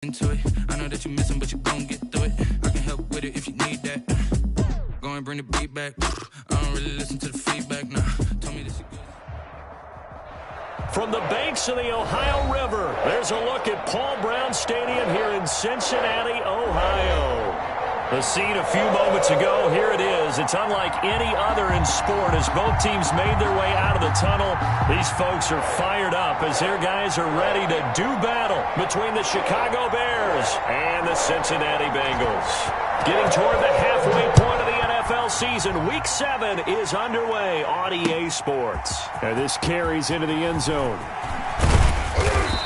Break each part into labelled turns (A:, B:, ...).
A: Into it. I know that you missing, but you gon' get through it. I can help with it if you need that. Go and bring the beat back. I don't really listen to the feedback, nah. Told me this is good.
B: From the banks of the Ohio River, there's a look at Paul Brown Stadium here in Cincinnati, Ohio. The scene a few moments ago, here it is. It's unlike any other in sport as both teams made their way out of the tunnel. These folks are fired up as their guys are ready to do battle between the Chicago Bears and the Cincinnati Bengals. Getting toward the halfway point of the NFL season, Week 7 is underway on EA Sports.
C: And this carries into the end zone.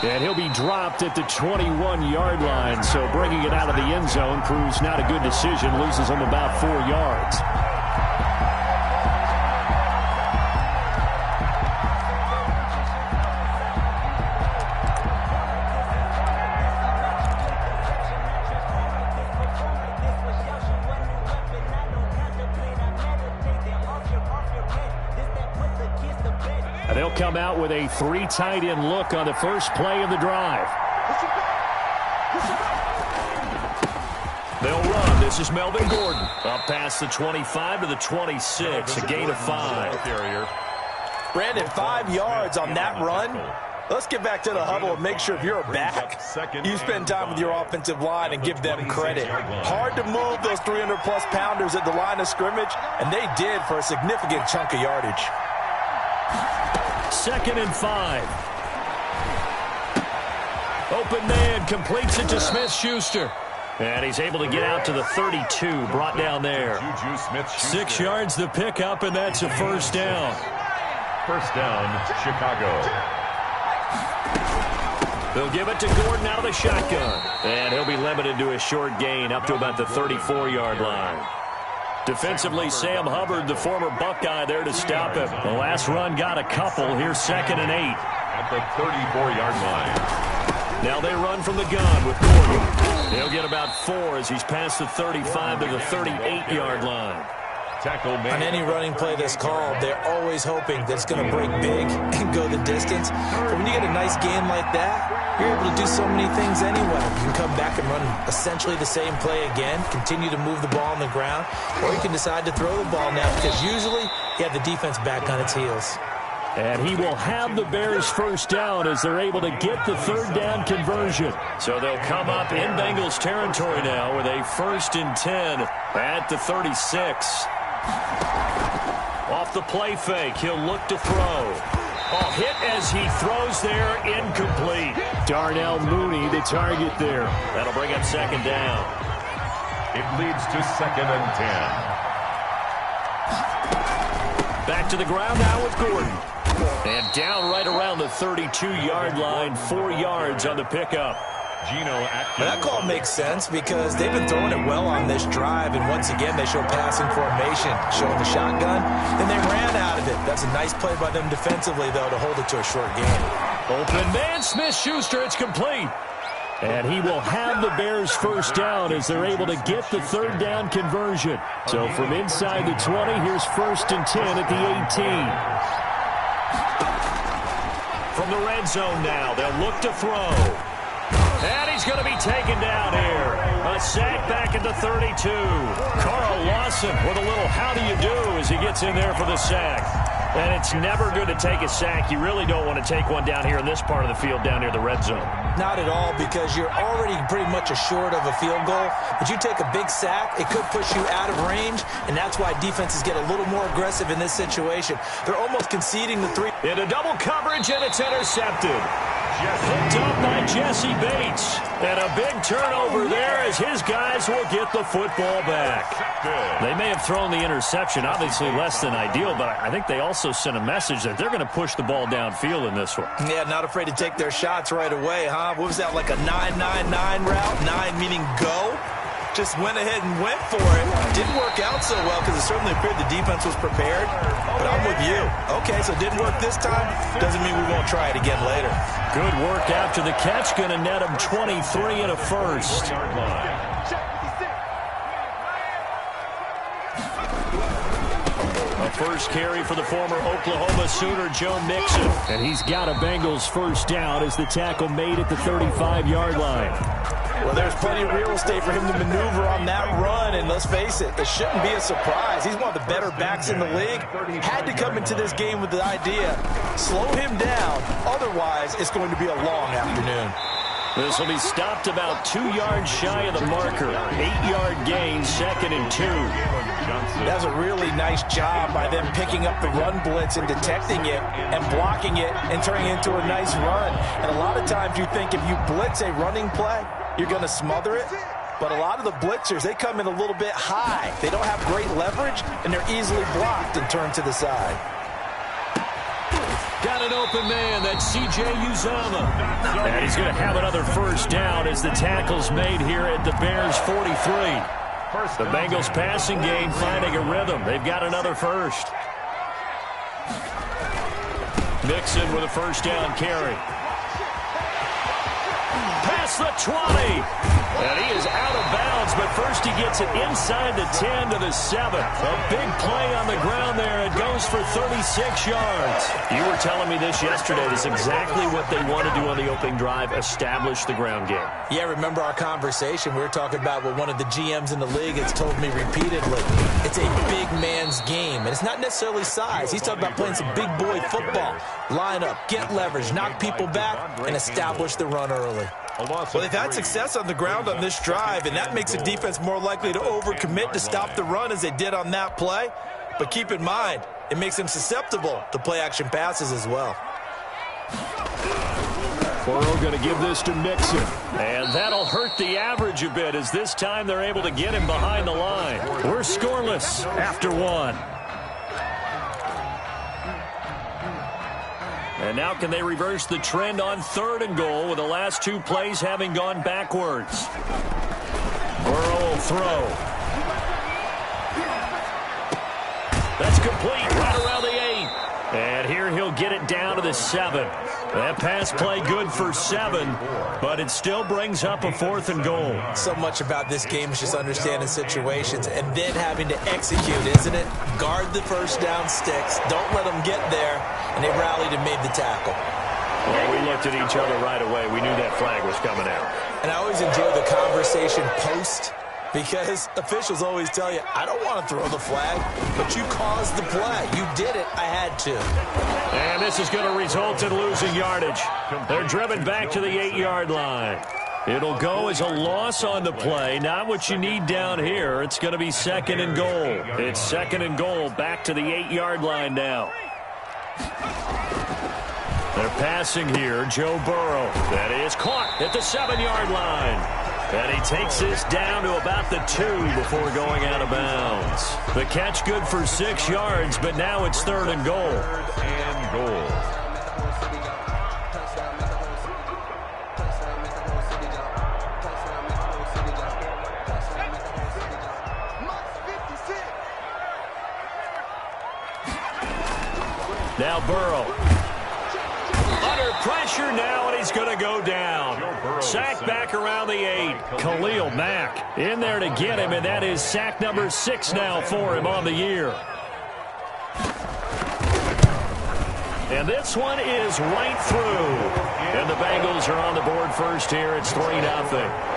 C: And he'll be dropped at the 21-yard line, so bringing it out of the end zone proves not a good decision, loses him about 4 yards. They'll come out with a 3 tight end look on the first play of the drive.
B: They'll run. This is Melvin Gordon. Up past the 25 to the 26, a gain of 5.
D: Brandon, 5 yards on that run. Let's get back to the huddle and make sure if you're a back, you spend time with your offensive line and give them credit. Hard to move those 300-plus pounders at the line of scrimmage, and they did for a significant chunk of yardage.
C: 2nd and 5. Open man completes it to Smith-Schuster.
B: And he's able to get out to the 32, brought down there.
C: 6 yards the pickup, and that's a first down.
E: First down, Chicago.
B: They'll give it to Gordon out of the shotgun. And he'll be limited to a short gain up to about the 34-yard line. Defensively, Sam Hubbard, the former Buckeye, there to stop him. The last run got a couple. Here's 2nd and 8.
E: At the 34-yard line.
B: Now they run from the gun with Gordon. He'll get about 4 as he's past the 35 to the 38-yard line.
D: On any running play that's called, they're always hoping that it's going to break big and go the distance. But when you get a nice game like that, you're able to do so many things anyway. You can come back and run essentially the same play again, continue to move the ball on the ground, or you can decide to throw the ball now because usually you have the defense back on its heels.
C: And he will have the Bears first down as they're able to get the 3rd down conversion.
B: So they'll come up in Bengals territory now with a 1st and 10 at the 36. Off the play fake, he'll look to throw. Hit as he throws there, incomplete.
C: Darnell Mooney, the target there.
B: That'll bring up 2nd down.
E: It leads to 2nd and 10.
B: Back to the ground now with Gordon. And down right around the 32-yard line, 4 yards on the pickup.
E: Geno Atkins.
D: That call makes sense because they've been throwing it well on this drive, and once again they show passing formation, showing the shotgun, then they ran out of it. That's a nice play by them defensively, though, to hold it to a short gain.
C: Open man, Smith-Schuster, it's complete. And he will have the Bears first down as they're able to get the 3rd down conversion. So from inside the 20, here's 1st and 10 at the 18.
B: From the red zone now, they'll look to throw. And he's going to be taken down here. A sack back at the 32. Carl Lawson with a little how do you do as he gets in there for the sack. And it's never good to take a sack. You really don't want to take one down here in this part of the field down near the red zone.
D: Not at all, because you're already pretty much assured of a field goal. But you take a big sack, it could push you out of range, and that's why defenses get a little more aggressive in this situation. They're almost conceding the 3.
B: Into double coverage, and it's intercepted. Hooked up by Jesse Bates. And a big turnover there as his guys will get the football back. They may have thrown the interception, obviously less than ideal, but I think they also sent a message that they're going to push the ball downfield in this one.
D: Yeah, not afraid to take their shots right away, huh? What was that, like a 9-9-9 route? 9 meaning go? Just went ahead and went for it. Didn't work out so well because it certainly appeared the defense was prepared. But I'm with you. Okay, so it didn't work this time. Doesn't mean we won't try it again later.
C: Good work after the catch. Going to net him 23 and a first. A first carry for the former Oklahoma Sooner, Joe Mixon. And he's got a Bengals first down as the tackle made at the 35-yard line.
D: there's plenty of real estate for him to maneuver on that run, and let's face it, it shouldn't be a surprise. He's one of the better backs in the league. Had to come into this game with the idea, slow him down, otherwise it's going to be a long afternoon.
C: This will be stopped about 2 yards shy of the marker. 8-yard gain, 2nd and 2.
D: That's a really nice job by them picking up the run blitz and detecting it and blocking it and turning it into a nice run. And a lot of times you think if you blitz a running play, you're going to smother it. But a lot of the blitzers, they come in a little bit high. They don't have great leverage, and they're easily blocked and turned to the side.
C: Got an open man, that's C.J. Uzomah. And he's going to have another first down as the tackle's made here at the Bears' 43. The Bengals passing game finding a rhythm. They've got another first. Mixon with a first down carry. Past the 20. And he is out of bounds, but first he gets it inside the 10 to the 7. A big play on the ground there. It goes for 36 yards. You were telling me this yesterday. That's exactly what they want to do on the opening drive, establish the ground game.
D: Yeah, remember our conversation? We were talking about what one of the GMs in the league has told me repeatedly. It's a big man's game, and it's not necessarily size. He's talking about playing some big boy football. Line up, get leverage, knock people back, and establish the run early. Well, they've had success on the ground on this drive, and that makes the defense more likely to overcommit to stop the run as they did on that play. But keep in mind, it makes them susceptible to play-action passes as well.
C: Burrow going to give this to Mixon. And that'll hurt the average a bit as this time they're able to get him behind the line. We're scoreless after 1. And now can they reverse the trend on 3rd and goal with the last 2 plays having gone backwards? Burrow will throw. That's complete right around the 8. And here he'll get it down to the 7. That pass play good for 7, but it still brings up a 4th and goal.
D: So much about this game is just understanding situations and then having to execute, isn't it? Guard the first down sticks. Don't let them get there. And they rallied and made the tackle.
C: Well, we looked at each other right away. We knew that flag was coming out.
D: And I always enjoy the conversation post because officials always tell you, I don't want to throw the flag, but you caused the play. You did it. I had to.
C: And this is going to result in losing yardage. They're driven back to the 8-yard line. It'll go as a loss on the play. Not what you need down here. It's going to be 2nd and goal. It's 2nd and goal back to the 8-yard line now. They're passing here. Joe Burrow. That is caught at the 7-yard line. And he takes this down to about the 2 before going out of bounds. The catch good for 6 yards, but now it's 3rd and goal.
E: 3rd and goal.
C: Now Burrow. Under pressure now, and he's going to go down. Sack back around the 8. Khalil Mack in there to get him, and that is sack number 6 now for him on the year. And this one is right through. And the Bengals are on the board first here. It's 3-0.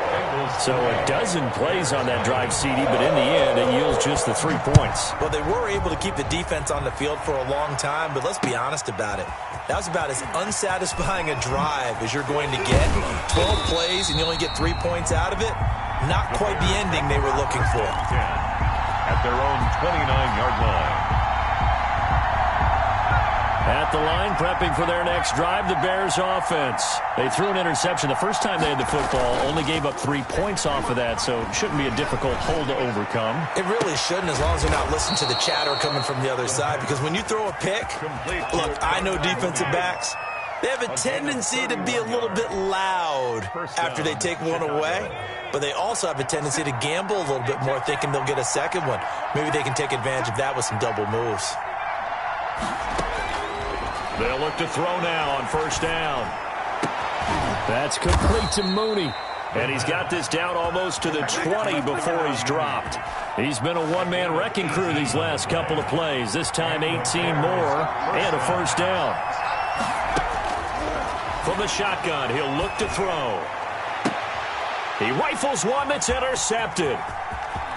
C: So a dozen plays on that drive, CD, but in the end, it yields just the 3 points.
D: Well, they were able to keep the defense on the field for a long time, but let's be honest about it. That was about as unsatisfying a drive as you're going to get. 12 plays and you only get 3 points out of it. Not quite the ending they were looking for.
E: At their own 29-yard line.
C: At the line, prepping for their next drive, the Bears offense. They threw an interception the first time they had the football, only gave up 3 points off of that, so it shouldn't be a difficult hole to overcome.
D: It really shouldn't, as long as they're not listening to the chatter coming from the other side, because when you throw a pick, look, I know defensive backs, they have a tendency to be a little bit loud after they take one away, but they also have a tendency to gamble a little bit more, thinking they'll get a second one. Maybe they can take advantage of that with some double moves.
C: They'll look to throw now on first down. That's complete to Mooney. And he's got this down almost to the 20 before he's dropped. He's been a one-man wrecking crew these last couple of plays. This time 18 more and a first down. From the shotgun, he'll look to throw.
B: He rifles one that's intercepted.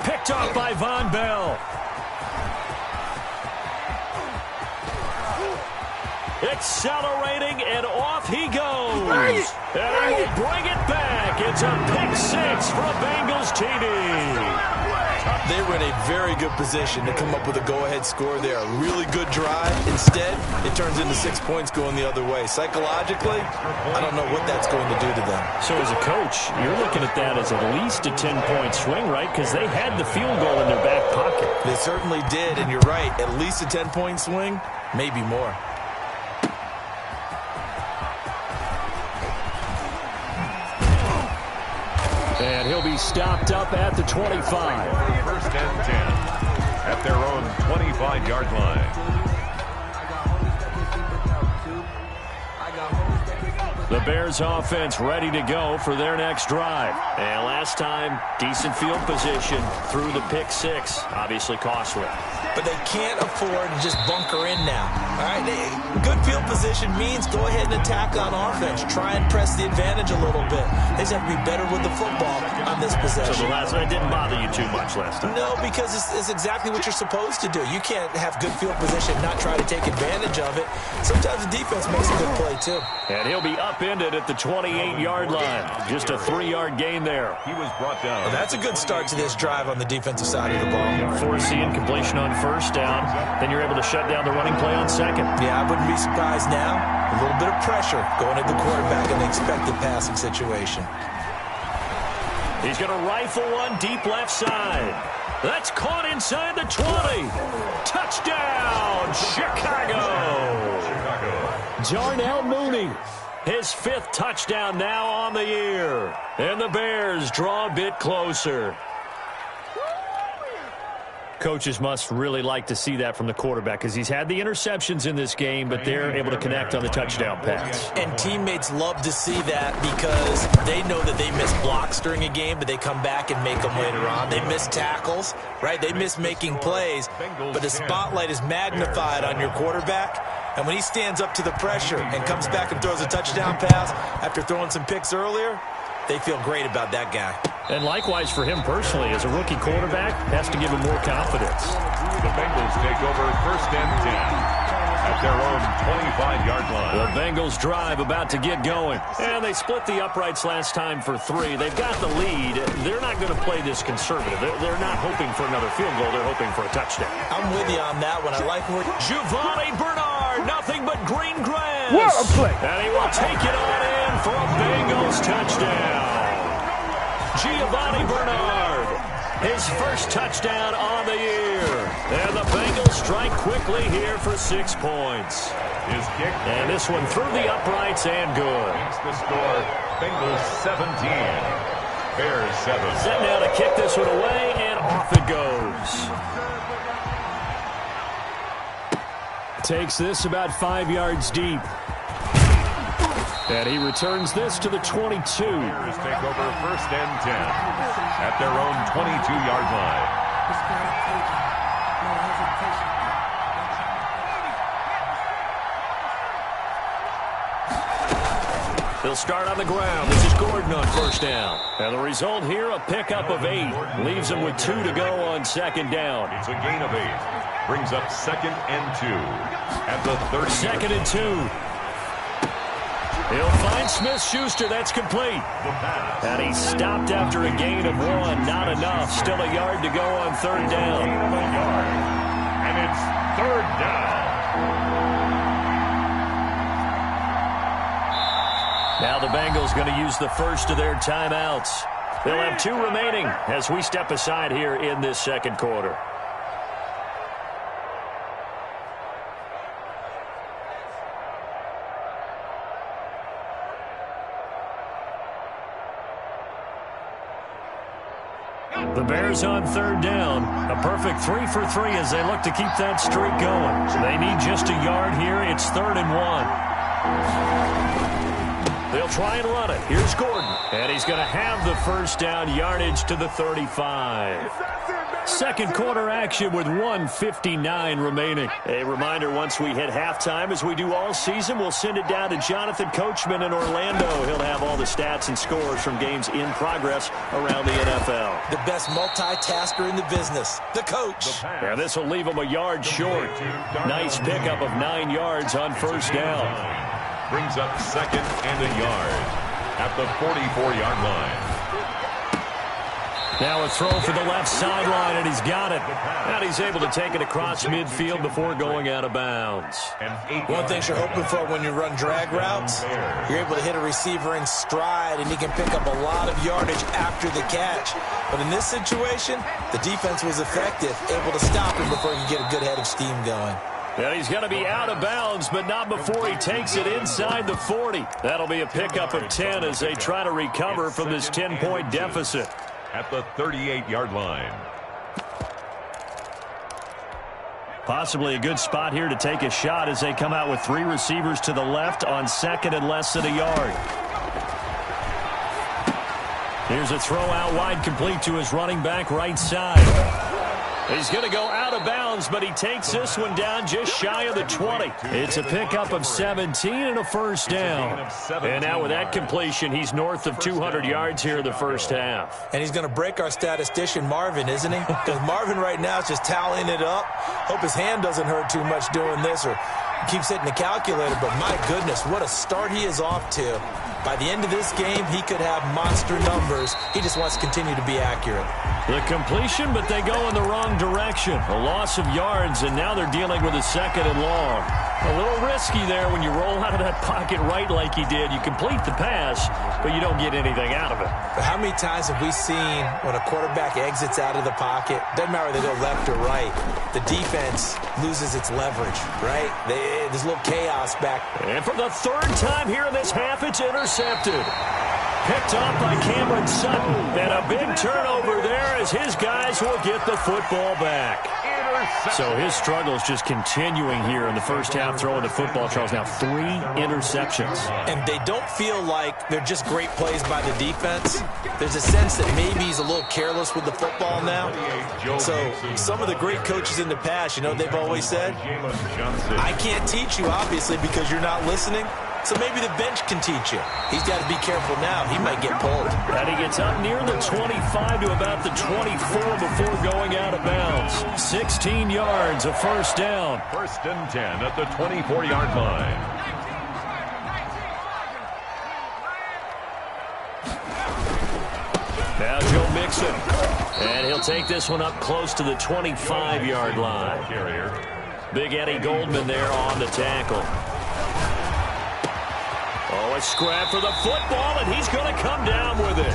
B: Picked off by Von Bell. Accelerating, and off he goes. And he will bring it back. It's a pick six for a Bengals TD.
D: They were in a very good position to come up with a go-ahead score there. A really good drive. Instead, it turns into 6 points going the other way. Psychologically, I don't know what that's going to do to them.
B: So as a coach, you're looking at that as at least a 10-point swing, right? Because they had the field goal in their back pocket.
D: They certainly did, and you're right. At least a 10-point swing, maybe more.
C: And he'll be stopped up at the 25.
E: First and 10 at their own 25-yard line.
B: The Bears offense ready to go for their next drive. And last time, decent field position through the pick six. Obviously costly.
D: But they can't afford to just bunker in now. All right, good field position means go ahead and attack on offense. Try and press the advantage a little bit. They just have to be better with the football on this possession.
B: So the last one didn't bother you too much last time?
D: No, because it's exactly what you're supposed to do. You can't have good field position and not try to take advantage of it. Sometimes the defense makes a good play, too.
B: And he'll be upended at the 28-yard line. Just a 3-yard gain there.
E: He was brought down.
D: Well, that's a good start to this drive on the defensive side of the ball.
B: Force the incompletion on first down, then you're able to shut down the running play on second.
D: Yeah, I wouldn't be surprised now. A little bit of pressure going at the quarterback in the expected passing situation.
B: He's going to rifle one deep left side. That's caught inside the 20. Touchdown, Chicago.
C: Darnell Mooney.
B: His 5th touchdown now on the year. And the Bears draw a bit closer. Coaches must really like to see that from the quarterback because he's had the interceptions in this game, but they're able to connect on the touchdown pass.
D: And teammates love to see that because they know that they miss blocks during a game, but they come back and make them later on. They miss tackles, right? They miss making plays, but the spotlight is magnified on your quarterback. And when he stands up to the pressure and comes back and throws a touchdown pass after throwing some picks earlier, they feel great about that guy.
B: And likewise for him personally, as a rookie quarterback, has to give him more confidence.
E: The Bengals take over first and 10 at their own 25-yard line.
B: The Bengals drive about to get going. And they split the uprights last time for 3. They've got the lead. They're not going to play this conservative. They're not hoping for another field goal. They're hoping for a touchdown.
D: I'm with you on that one. I like where
B: Giovanni Bernard, nothing but green grass.
C: What a play.
B: And he will take it on in for a Bengals touchdown. Giovanni Bernard, his first touchdown on the year. And the Bengals strike quickly here for 6 points.
E: His kick.
B: And this one through the uprights and good.
E: Makes the score Bengals 17, Bears 7.
B: Set now to kick this one away, and off it goes.
C: Takes this about 5 yards deep. And he returns this to the 22.
E: Bears take over first and 10 at their own 22-yard line.
B: They'll start on the ground. This is Gordon on first down. And the result here, a pickup of 8. Leaves them with 2 to go on second down.
E: It's a gain of 8. Brings up second and 2 at the 30.
B: Second and 2. He'll find Smith-Schuster. That's complete. And he stopped after a gain of 1. Not enough. Still a yard to go on third down.
E: And it's third down.
B: Now the Bengals going to use the first of their timeouts. They'll have 2 remaining as we step aside here in this second quarter. The Bears on third down. A perfect 3 for 3 as they look to keep that streak going. They need just a yard here. It's 3rd and 1. They'll try and run it. Here's Gordon. And he's going to have the first down, yardage to the 35.
C: Second quarter action with 1:59 remaining. A reminder, once we hit halftime, as we do all season, we'll send it down to Jonathan Coachman in Orlando. He'll have all the stats and scores from games in progress around the NFL.
D: The best multitasker in the business, the coach.
C: Yeah, this will leave him a yard short. Nice pickup of 9 yards on first down.
E: Brings up second and a yard at the 44-yard line.
C: Now a throw for the left sideline, and he's got it. And he's able to take it across midfield before going out of bounds.
D: One thing you're hoping for when you run drag routes, you're able to hit a receiver in stride, and he can pick up a lot of yardage after the catch. But in this situation, the defense was effective, able to stop him before he could get a good head of steam going.
C: Yeah, he's going to be out of bounds, but not before he takes it inside the 40. That'll be a pickup of 10 as they try to recover from this 10-point deficit.
E: At the 38-yard line.
C: Possibly a good spot here to take a shot as they come out with 3 receivers to the left on second and less than a yard. Here's a throw out wide, complete to his running back right side. He's going to go out of bounds, but he takes this one down just shy of the 20. It's a pickup of 17 and a first down. And now with that completion, he's north of 200 yards here in the first half.
D: And he's going to break our statistician, Marvin, isn't he? Because Marvin right now is just tallying it up. Hope his hand doesn't hurt too much doing this or keeps hitting the calculator. But my goodness, what a start he is off to. By the end of this game, he could have monster numbers. He just wants to continue to be accurate.
C: The completion, but they go in the wrong direction. A loss of yards, and now they're dealing with a second and long. A little risky there when you roll out of that pocket right like he did. You complete the pass, but you don't get anything out of it.
D: But how many times have we seen when a quarterback exits out of the pocket, doesn't matter whether they go left or right, the defense loses its leverage, right? There's a little chaos back.
C: And for the third time here in this half, it's intercepted. Picked off by Cameron Sutton. And a big turnover there as his guys will get the football back. So his struggles just continuing here in the first half, throwing the football. Charles, now 3 interceptions.
D: And they don't feel like they're just great plays by the defense. There's a sense that maybe he's a little careless with the football now. So some of the great coaches in the past, you know, they've always said, I can't teach you, obviously, because you're not listening. So maybe the bench can teach you. He's got to be careful now. He might get pulled.
C: And he gets up near the 25 to about the 24 before going out of bounds. 16 yards, a first down.
E: First and 10 at the 24-yard line.
C: Now Joe Mixon. And he'll take this one up close to the 25-yard line. Big Eddie Goldman there on the tackle. Oh, a scrap for the football, and he's going to come down with it.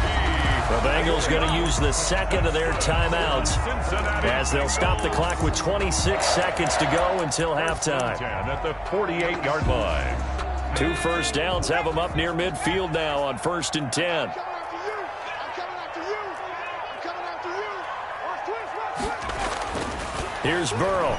C: The Bengals going to use the second of their timeouts as they'll stop the clock with 26 seconds to go until halftime.
E: At the 48-yard line.
C: 2 first downs have them up near midfield now on first and 10. Here's Burrow.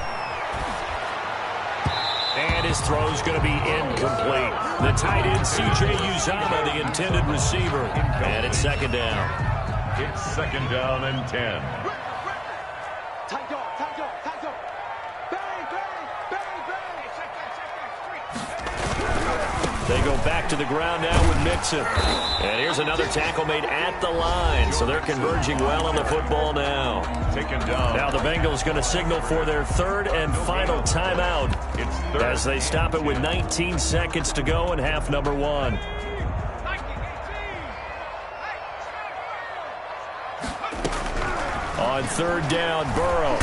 C: And his throw's going to be incomplete. The tight end, C.J. Uzomah, the intended receiver. And it's second down.
E: It's second down and 10.
C: They go back to the ground now with Mixon. And here's another tackle made at the line. So they're converging well on the football now.
E: Taken down.
C: Now the Bengals going to signal for their third and final timeout as they stop it with 19 seconds to go in half number 1. On third down, Burrow.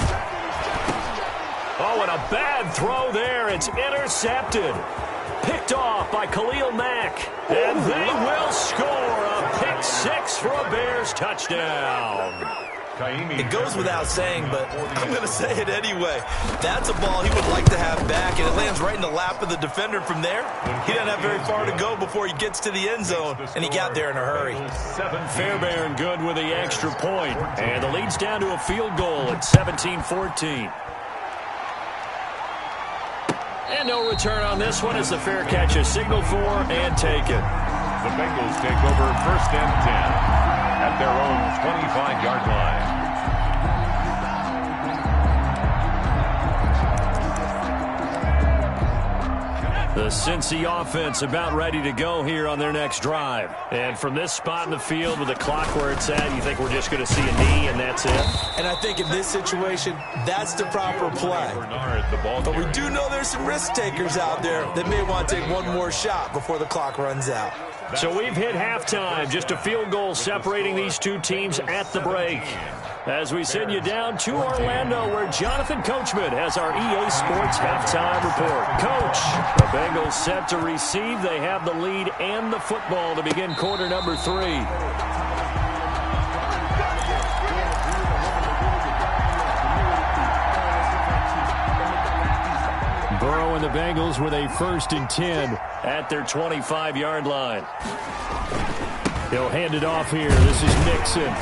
C: Oh, and a bad throw there. It's intercepted. Picked off by Khalil Mack. And they will score a pick 6 for a Bears touchdown.
D: It goes without saying, but I'm going to say it anyway. That's a ball he would like to have back, and it lands right in the lap of the defender from there. He doesn't have very far to go before he gets to the end zone, and he got there in a hurry.
C: Fairbairn good with the extra point, and the lead's down to a field goal at 17-14. And no return on this one as the fair catch is signaled for and taken.
E: The Bengals take over first and 10 at their own 25-yard line.
C: The Cincy offense about ready to go here on their next drive. And from this spot in the field with the clock where it's at, you think we're just going to see a knee and that's it?
D: And I think in this situation, that's the proper play. But we do know there's some risk takers out there that may want to take one more shot before the clock runs out.
C: So we've hit halftime. Just a field goal separating these two teams at the break. As we send you down to Orlando, where Jonathan Coachman has our EA Sports halftime report. Coach, the Bengals set to receive. They have the lead and the football to begin quarter number 3. Burrow and the Bengals with a 1st and 10 at their 25-yard line. He'll hand it off here. This is Mixon.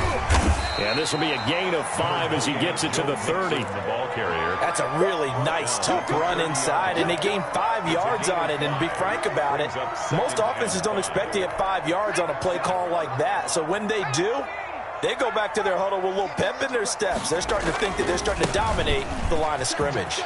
C: And this will be a gain of 5 as he gets it to the 30.
E: The ball carrier.
D: That's a really nice, tough run inside, and they gained 5 yards on it. And to be frank about it, most offenses don't expect to get 5 yards on a play call like that. So when they do, they go back to their huddle with a little pep in their steps. They're starting to think that they're starting to dominate the line of scrimmage.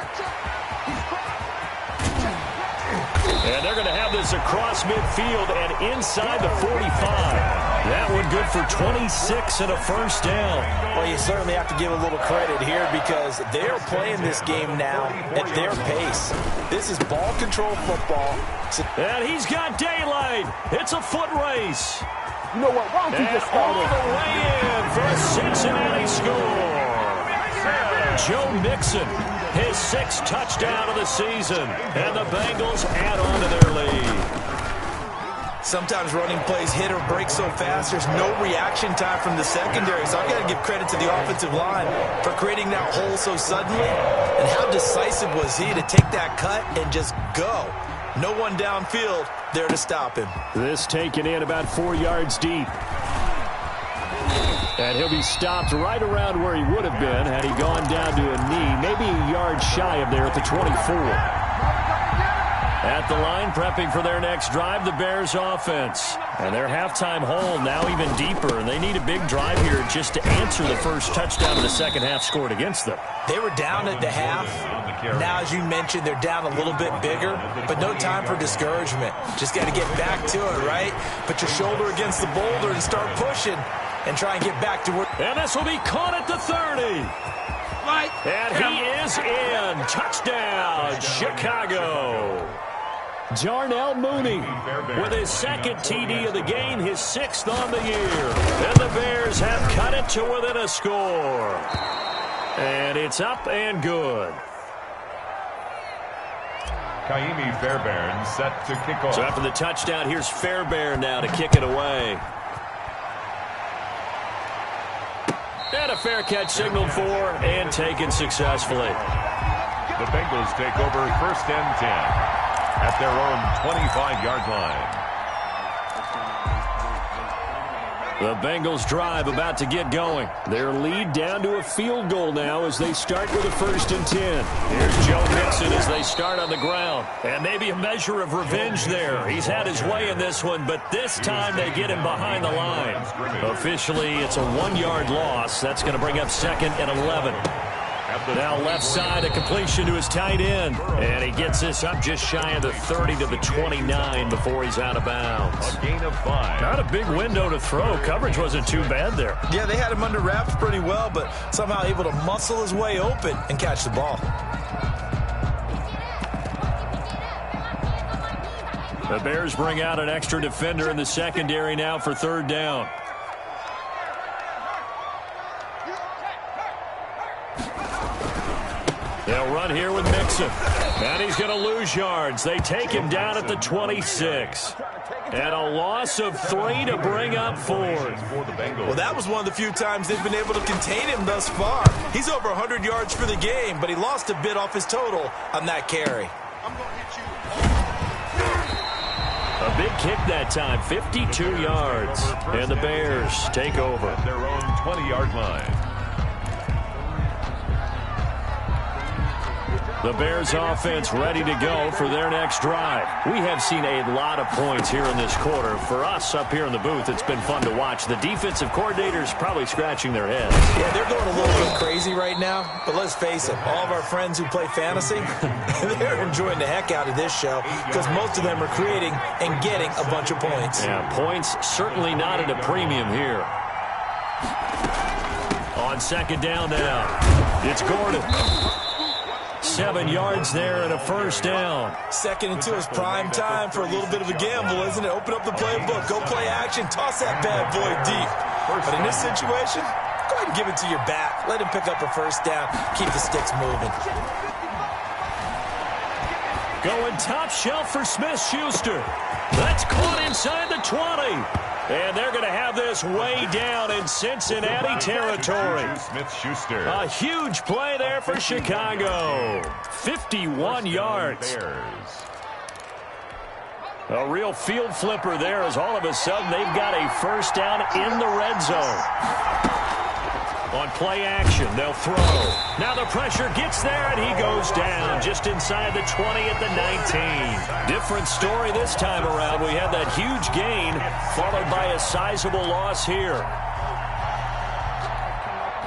C: And they're going to have this across midfield and inside the 45. That one good for 26 and a 1st down.
D: Well, you certainly have to give a little credit here because they're playing this game now at their pace. This is ball control football.
C: And he's got daylight. It's a foot race.
F: You know what? Why don't you just start
C: all the way in for a Cincinnati score. Joe Mixon, his 6th touchdown of the season. And the Bengals add on to their lead.
D: Sometimes running plays hit or break so fast, there's no reaction time from the secondary. So I've got to give credit to the offensive line for creating that hole so suddenly. And how decisive was he to take that cut and just go? No one downfield there to stop him.
C: This taken in about 4 yards deep. And he'll be stopped right around where he would have been had he gone down to a knee, maybe a yard shy of there at the 24. At the line, prepping for their next drive, the Bears offense. And their halftime hole now even deeper. And they need a big drive here just to answer the first touchdown of the second half scored against them.
D: They were down at the half. Now, as you mentioned, they're down a little bit bigger, but no time for discouragement. Just got to get back to it, right? Put your shoulder against the boulder and start pushing and try and get back to where...
C: And this will be caught at the 30. And he is in. Touchdown, Chicago. Darnell Mooney with his 2nd TD of the game, his 6th on the year. And the Bears have cut it to within a score. And it's up and good.
E: Kaimi Fairbairn set to kick off.
C: So after the touchdown, here's Fairbairn now to kick it away. And a fair catch signaled for and taken successfully.
E: The Bengals take over 1st and 10 at their own 25-yard line.
C: The Bengals drive about to get going. Their lead down to a field goal now as they start with a 1st and 10. Here's Joe Mixon as they start on the ground. And maybe a measure of revenge there. He's had his way in this one, but this time they get him behind the line. Officially, it's a 1-yard loss. That's going to bring up 2nd and 11. Now left side, a completion to his tight end. And he gets this up just shy of the 30 to the 29 before he's out of bounds.
E: A gain of 5.
C: Not a big window to throw. Coverage wasn't too bad there.
D: Yeah, they had him under wraps pretty well, but somehow able to muscle his way open and catch the ball.
C: The Bears bring out an extra defender in the secondary now for 3rd down. They'll run here with Mixon. And he's going to lose yards. They take him down at the 26. And a loss of 3 to bring up 4.
D: Well, that was one of the few times they've been able to contain him thus far. He's over 100 yards for the game, but he lost a bit off his total on that carry.
C: A big kick that time, 52 yards. And the Bears take over.
E: At their own 20-yard line.
C: The Bears offense ready to go for their next drive. We have seen a lot of points here in this quarter. For us up here in the booth, it's been fun to watch. The defensive coordinators probably scratching their heads.
D: Yeah, they're going a little bit crazy right now, but let's face it, all of our friends who play fantasy, they're enjoying the heck out of this show because most of them are creating and getting a bunch of points.
C: Yeah, points certainly not at a premium here. On second down now, it's Gordon. 7 yards there and a first down.
D: 2nd and 2 is prime time for a little bit of a gamble, isn't it? Open up the playbook, go play action, toss that bad boy deep. But in this situation, go ahead and give it to your back. Let him pick up a first down. Keep the sticks moving.
C: Going top shelf for Smith-Schuster. That's caught inside the 20. And they're going to have this way down in Cincinnati territory.
E: Smith-Schuster.
C: A huge play there for Chicago. 51 yards. A real field flipper there as all of a sudden they've got a first down in the red zone. On play action, they'll throw. Now the pressure gets there, and he goes down just inside the 20 at the 19. Different story this time around. We had that huge gain followed by a sizable loss here.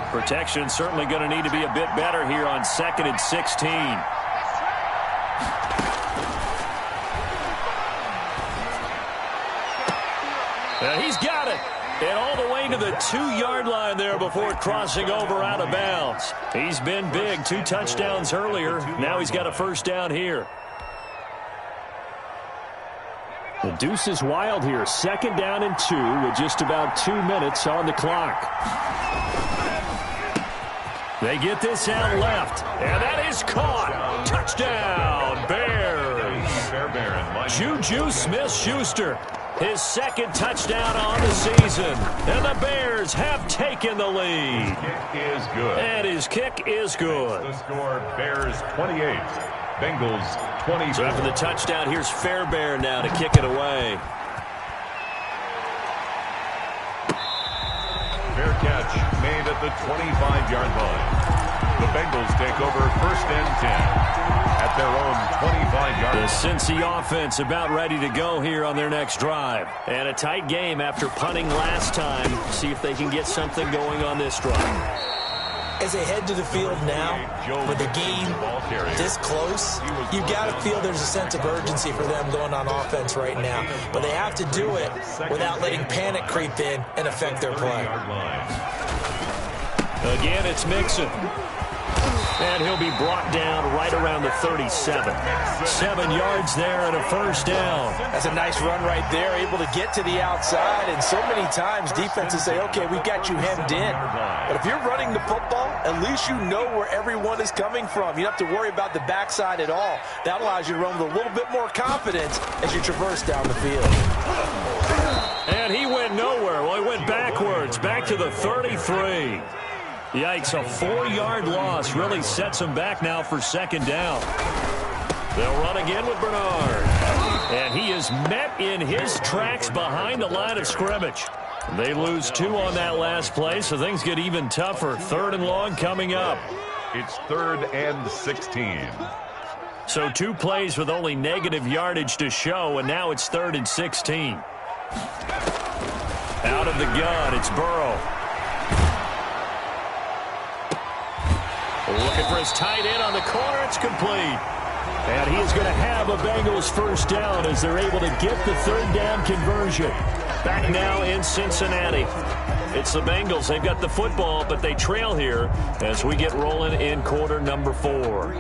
C: Protection certainly going to need to be a bit better here on 2nd and 16. And he's got it. And all the way to the 2-yard line there before crossing over out of bounds. He's been big. 2 touchdowns earlier. Now he's got a first down here. The deuce is wild here. 2nd down and 2 with just about 2 minutes on the clock. They get this out left. And that is caught. Touchdown, Bears. Juju Smith-Schuster. His 2nd touchdown on the season. And the Bears have taken the lead.
E: Kick is good.
C: And his kick is good.
E: The score, Bears 28, Bengals 24.
C: So after the touchdown, here's Fairbairn now to kick it away.
E: Fair catch made at the 25-yard line. The Bengals take over 1st and 10 at their own 25-yard line.
C: The Cincy offense about ready to go here on their next drive. And a tight game after punting last time. See if they can get something going on this drive.
D: As they head to the field now, with the game this close, you got to feel there's a sense of urgency for them going on offense right now. But they have to do it without letting panic creep in and affect their play.
C: Again, it's Mixon. And he'll be brought down right around the 37. 7 yards there and a first down.
D: That's a nice run right there, able to get to the outside. And so many times defenses say, okay, we've got you hemmed in. But if you're running the football, at least you know where everyone is coming from. You don't have to worry about the backside at all. That allows you to run with a little bit more confidence as you traverse down the field.
C: And he went nowhere. Well, he went backwards, back to the 33. Yikes, a 4-yard loss really sets him back now for 2nd down. They'll run again with Bernard. And he is met in his tracks behind the line of scrimmage. They lose 2 on that last play, so things get even tougher. 3rd and long coming up.
E: It's 3rd and 16.
C: So 2 plays with only negative yardage to show, and now it's 3rd and 16. Out of the gun, it's Burrow. Looking for his tight end on the corner. It's complete. And he is going to have a Bengals first down as they're able to get the 3rd down conversion. Back now in Cincinnati. It's the Bengals. They've got the football, but they trail here as we get rolling in quarter number 4.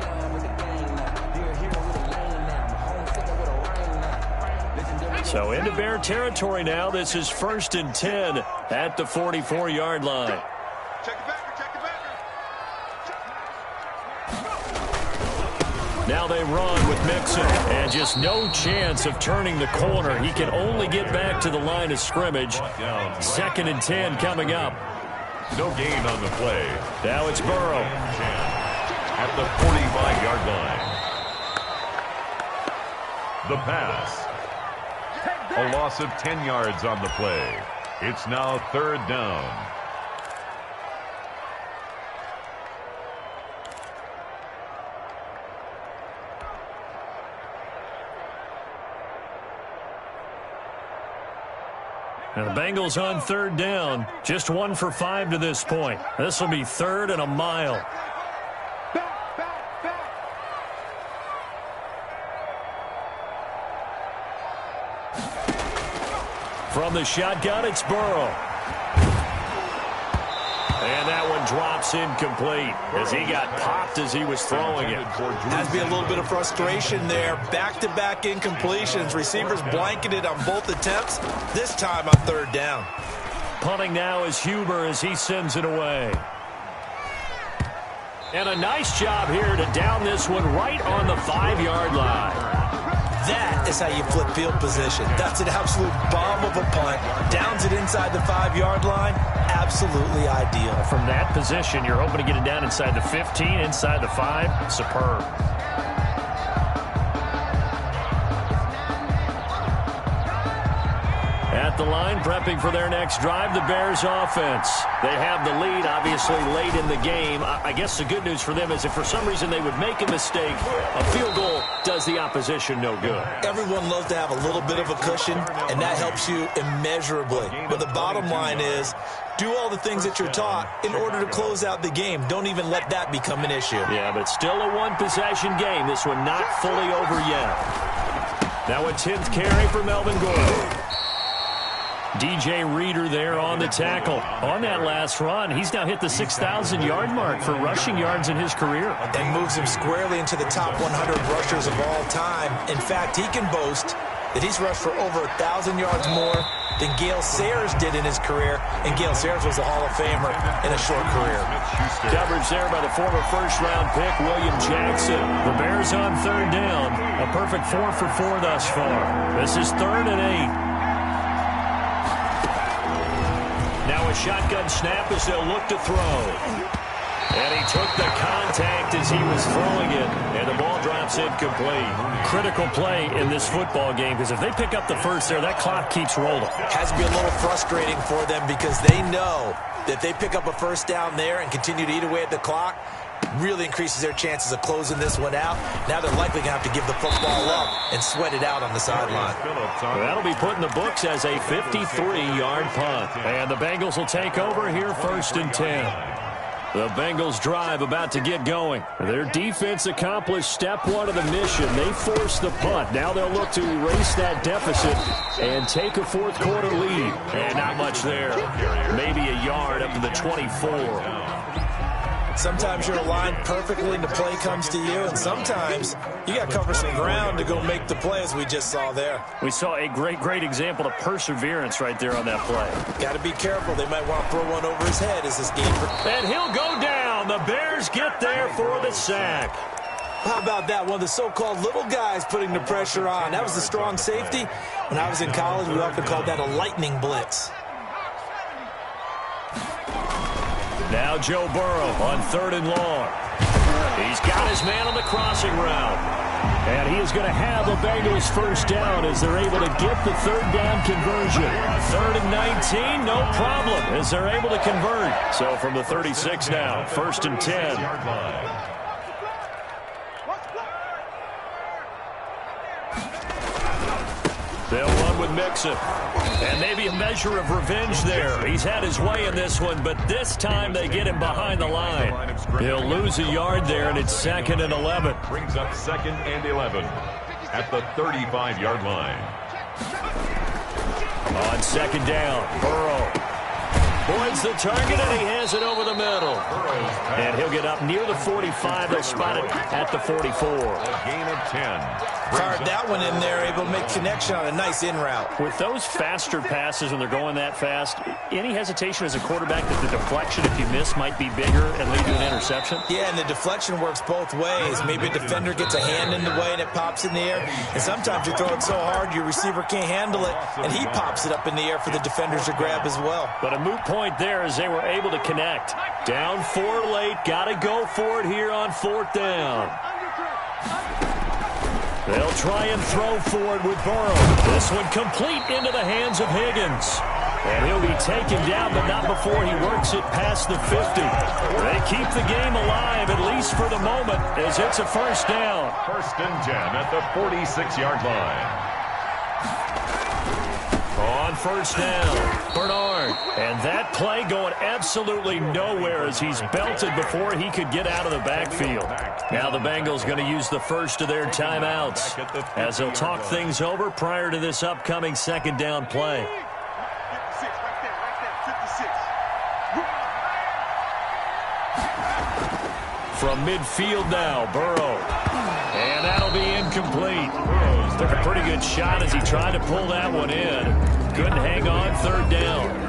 C: So into Bear territory now. This is 1st and 10 at the 44-yard line. Now they run with Mixon, and just no chance of turning the corner. He can only get back to the line of scrimmage. 2nd and 10 coming up.
E: No gain on the play.
C: Now it's Burrow.
E: At the 45-yard line. The pass. A loss of 10 yards on the play. It's now 3rd down.
C: And the Bengals on third down. Just 1 for 5 to this point. This will be 3rd and a mile. From the shotgun, it's Burrow. And that one drops incomplete as he got popped as he was throwing it.
D: Has to be a little bit of frustration there. Back-to-back incompletions. Receivers blanketed on both attempts, this time on third down.
C: Punting now is Huber as he sends it away. And a nice job here to down this one right on the 5-yard line.
D: That is how you flip field position. That's an absolute bomb of a punt. Downs it inside the 5-yard line. Absolutely ideal.
C: From that position, you're hoping to get it down inside the 15, inside the 5. Superb. At the line, prepping for their next drive, the Bears offense. They have the lead, obviously, late in the game. I guess the good news for them is if for some reason they would make a mistake, a field goal does the opposition no good.
D: Everyone loves to have a little bit of a cushion, and that helps you immeasurably. But the bottom line is, do all the things that you're taught in order to close out the game. Don't even let that become an issue.
C: Yeah, but still a one-possession game. This one not fully over yet. Now a 10th carry for Melvin Gordon. DJ Reader there on the tackle. On that last run, he's now hit the 6,000-yard mark for rushing yards in his career.
D: And moves him squarely into the top 100 rushers of all time. In fact, he can boast that he's rushed for over 1,000 yards more than Gale Sayers did in his career. And Gale Sayers was a Hall of Famer in a short career.
C: Coverage there by the former first-round pick, William Jackson. The Bears on third down. A perfect 4 for 4 thus far. This is 3rd and 8. Now a shotgun snap as they'll look to throw. And he took the contact as he was throwing it, and the ball drops incomplete. Critical play in this football game, because if they pick up the first there, that clock keeps rolling.
D: Has to be a little frustrating for them because they know that if they pick up a first down there and continue to eat away at the clock, really increases their chances of closing this one out. Now they're likely going to have to give the football up and sweat it out on the sideline.
C: That'll be put in the books as a 53-yard punt. And the Bengals will take over here 1st and 10. The Bengals drive about to get going. Their defense accomplished step 1 of the mission. They forced the punt. Now they'll look to erase that deficit and take a 4th quarter lead. And not much there. Maybe a yard up to the 24.
D: Sometimes you're aligned perfectly and the play comes to you, and sometimes you got to cover some ground to go make the play, as we just saw there.
C: We saw a great example of perseverance right there on that play.
D: Got to be careful. They might want to throw one over his head as this game.
C: And he'll go down. The Bears get there for the sack.
D: How about that? One of the so-called little guys putting the pressure on. That was the strong safety. When I was in college, we often called that a lightning blitz.
C: Now Joe Burrow on 3rd and long. He's got his man on the crossing route. And he is going to have the Bengals first down as they're able to get the 3rd down conversion. 3rd and 19, no problem as they're able to convert. So from the 36 now, 1st and 10. They'll run with Mixon. And maybe a measure of revenge there. He's had his way in this one, but this time they get him behind the line. He'll lose a yard there, and it's 2nd and 11.
E: Brings up 2nd and 11 at the 35-yard line.
C: On 2nd down, Burrow avoids the target, and he has it over the middle. And he'll get up near the 45. They'll spot it at the 44.
E: A gain of 10.
D: Carved that one in there, able to make connection on a nice in route.
C: With those faster passes when they're going that fast, any hesitation as a quarterback that the deflection, if you miss, might be bigger and lead to an interception?
D: Yeah, and the deflection works both ways. Maybe a defender gets a hand in the way and it pops in the air. And sometimes you throw it so hard your receiver can't handle it, and he pops it up in the air for the defenders to grab as well.
C: But a moot point there as they were able to connect. Down 4 late, got to go for it here on 4th down. They'll try and throw forward with Burrow. This one complete into the hands of Higgins. And he'll be taken down, but not before he works it past the 50. They keep the game alive, at least for the moment, as it's a 1st down.
E: 1st and 10 at the 46-yard line.
B: On first down, Bernard. And that play going absolutely nowhere as he's belted before he could get out of the backfield. Now the Bengals going to use the first of their timeouts as they'll talk things over prior to this upcoming second down play. From midfield now, Burrow. And that'll be incomplete. Took a pretty good shot as he tried to pull that one in. Couldn't hang on third down.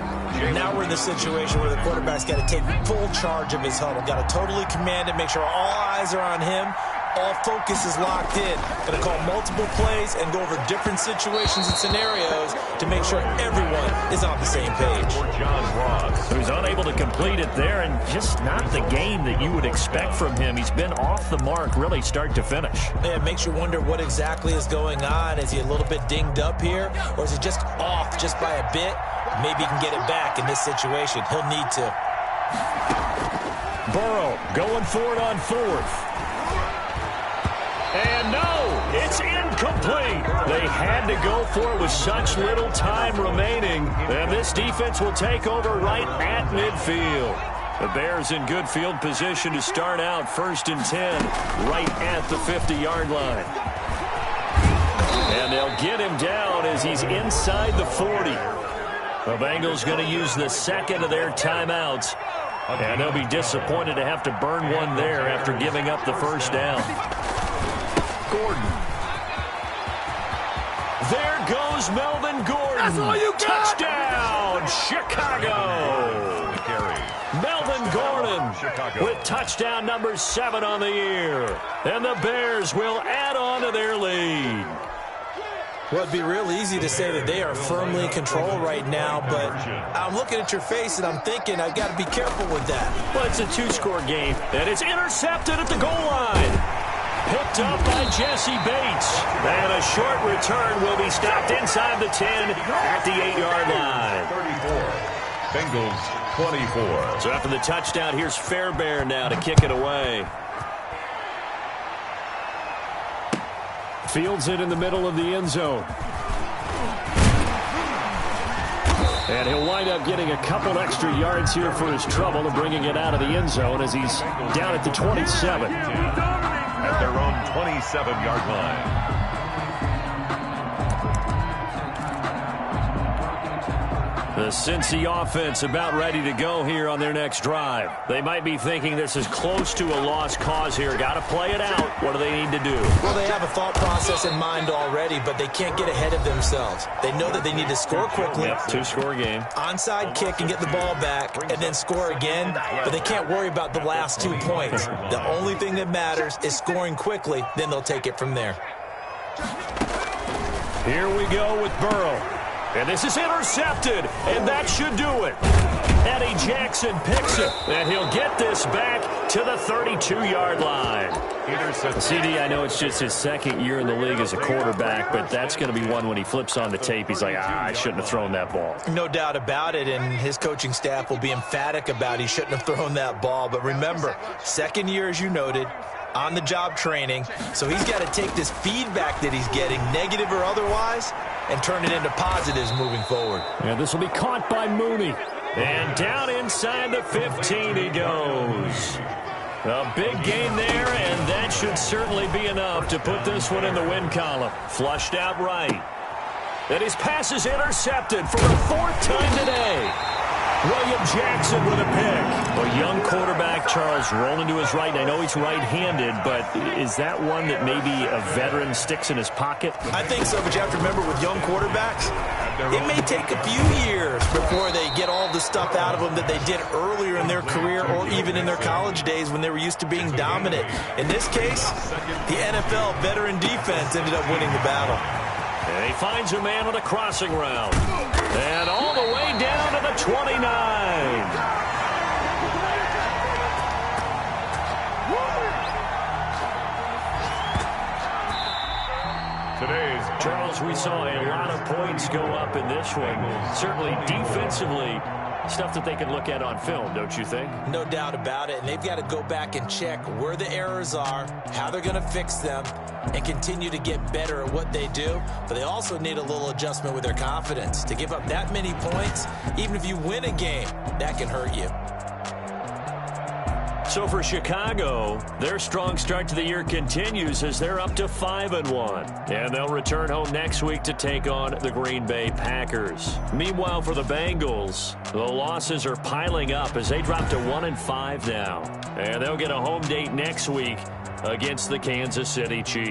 D: Now we're in the situation where the quarterback's got to take full charge of his huddle. Got to totally command it, make sure all eyes are on him. All focus is locked in. Going to call multiple plays and go over different situations and scenarios to make sure everyone is on the same page.
E: John Ross.
B: So he's unable to complete it there, and just not the game that you would expect from him. He's been off the mark really start to finish.
D: Yeah, it makes you wonder what exactly is going on. Is he a little bit dinged up here, or is he just off just by a bit? Maybe he can get it back in this situation. He'll need to.
B: Burrow going for it on fourth. And no, it's incomplete. They had to go for it with such little time remaining. And this defense will take over right at midfield. The Bears in good field position to start out 1st and 10 right at the 50-yard line. And they'll get him down as he's inside the 40. The Bengals going to use the second of their timeouts. And they'll be disappointed to have to burn one there after giving up the first down. Gordon. There goes Melvin Gordon.
F: That's all you got.
B: Touchdown, Chicago. Melvin Gordon with touchdown number 7 on the year. And the Bears will add on to their lead.
D: Well, it'd be real easy to say that they are firmly in control right now, but I'm looking at your face and I'm thinking I've got to be careful with that.
B: Well, it's a 2-score game, and it's intercepted at the goal line. Picked up by Jesse Bates. And a short return will be stopped inside the 10 at the 8-yard line.
E: 34. Bengals 24.
B: So after the touchdown, here's Fairbairn now to kick it away. Fields it in the middle of the end zone. And he'll wind up getting a couple extra yards here for his trouble and bringing it out of the end zone as he's down at the 27.
E: At their own 27-yard line.
B: The Cincy offense about ready to go here on their next drive. They might be thinking this is close to a lost cause here. Got to play it out. What do they need to do?
D: Well, they have a thought process in mind already, but they can't get ahead of themselves. They know that they need to score quickly.
B: Yep, 2-score game.
D: Onside kick and get the ball back and then score again, but they can't worry about the last 2 points. The only thing that matters is scoring quickly, then they'll take it from there.
B: Here we go with Burrow. And this is intercepted, and that should do it. Eddie Jackson picks it, and he'll get this back to the 32-yard line. CD, I know it's just his second year in the league as a quarterback, but that's going to be one when he flips on the tape. He's like, I shouldn't have thrown that ball.
D: No doubt about it, and his coaching staff will be emphatic about he shouldn't have thrown that ball. But remember, second year, as you noted, on-the-job training, so he's got to take this feedback that he's getting, negative or otherwise, and turn it into positives moving forward.
B: And this will be caught by Mooney. And down inside the 15 he goes. A big gain there, and that should certainly be enough to put this one in the win column. Flushed out right. And his pass is intercepted for the 4th time today. William Jackson with a pick. A young quarterback, Charles, rolling to his right. I know he's right-handed, but is that one that maybe a veteran sticks in his pocket?
D: I think so, but you have to remember with young quarterbacks, it may take a few years before they get all the stuff out of them that they did earlier in their career or even in their college days when they were used to being dominant. In this case, the NFL veteran defense ended up winning the battle.
B: And he finds a man on a crossing route. And all the way down to the 29. Charles, we saw a lot of points go up in this one. Certainly defensively,
C: Stuff that they can look at on film, don't you think?
D: No doubt about it. And they've got to go back and check where the errors are, how they're going to fix them, and continue to get better at what they do. But they also need a little adjustment with their confidence. To give up that many points, even if you win a game, that can hurt you.
C: So for Chicago, their strong start to the year continues as they're up to 5-1. And they'll return home next week to take on the Green Bay Packers. Meanwhile, for the Bengals, the losses are piling up as they drop to 1-5 now. And they'll get a home date next week against the Kansas City Chiefs.